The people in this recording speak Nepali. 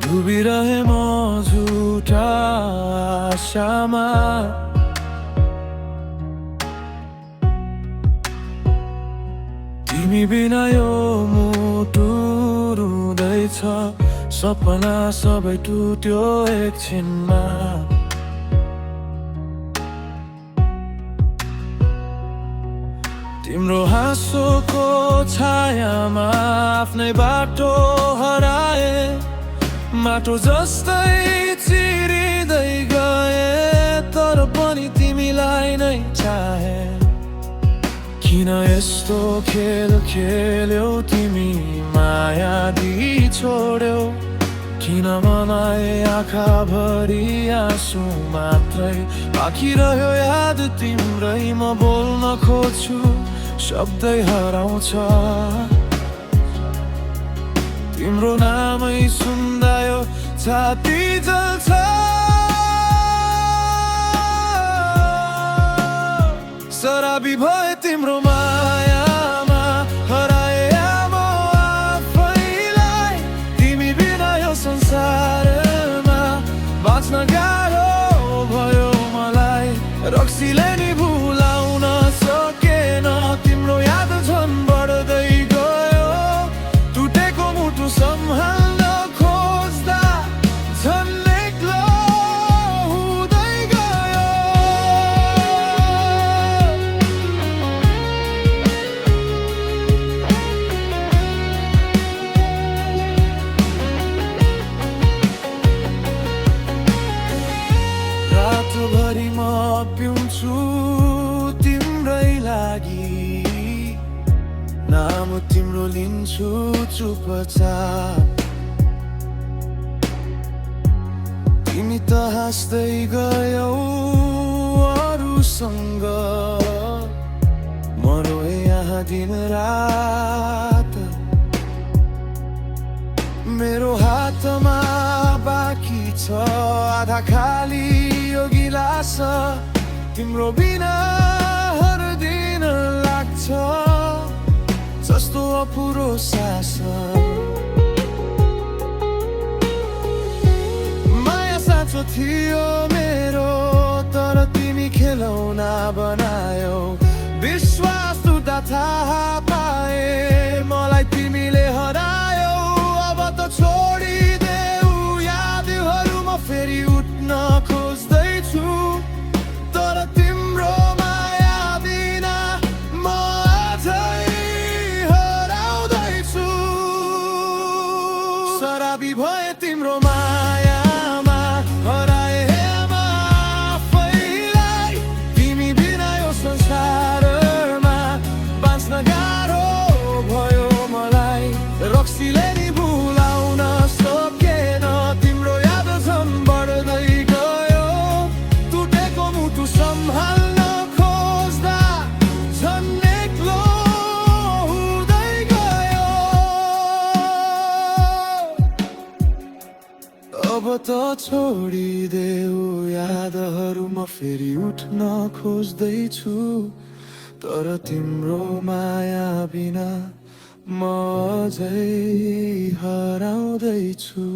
डुबिरहे म झुटा आशामा। तिमी बिना यो मुटु रुँदैछ, सपना सबै टुट्यो एकछिनमा। तिम्रो हाँसोको छायामा आफ्नै बाटो हराए, माटो जस्तै चिरिँदै गए, तर पनि तिमीलाई नै चाहे। किन यस्तो खेल खेल्यौ तिमी, माया दिई छोड्यौ? किन मलाई आँखाभरि आँसु मात्रै बाँकी रह्यो याद तिम्रै? म बोल्न खोज्छु शब्दै हराउँछ, तिम्रो नामै सुन्दा यो छाती जल्छ। शराबी भए तिम्रो मायामा, हराए म आफैलाई। तिमी बिना यो संसारमा बाँच्न गाह्रो भयो मलाई। रक्सीले नि भुलाउन सकेन, तिम्रो याद झन् बढ्दै गयो। टुटेको मुटु सम्हाल्न खोज्दा झन् एक्लो हुँदै गयो। रातभरि म पिउँछु तिम्रै लागि, नाम तिम्रो लिन्छु चुपचाप। तिमी त हाँस्दै गयौ अरूसँग, म रोए यहाँ दिन रात। मेरो हातमा बाँकी छ आधा खाली यो गिलास, तिम्रो बिना हर दिन लाग्छ जस्तो अपुरो सास। माया साँचो थियो मेरो, तर तिमी खेलौना बनायौ। विश्वास टुट्दा थाहा पाए, मलाई तिमीले हरायौ। अब त छोडिदेऊ यादहरू, म फेरि उठ्न खोज्दैछु, तर तिम्रो माया बिना म अझै हराउँदैछु। शराबी भए तिम्रो मायामा, हराए म आफैलाई। तिमी बिना यो संसारमा बाँच्न गाह्रो भयो मलाई। रक्सीले नि भुलाउन सकेन, तिम्रो याद झन् बढ्दै गयो। टुटेको मुटु सम्हाल्न खोज्दा झन् एक्लो हुँदै गयो। अब त छोडिदेऊ यादहरू, म फेरि उठ्न खोज्दैछु, तर तिम्रो माया बिना म अझै हराउँदैछु।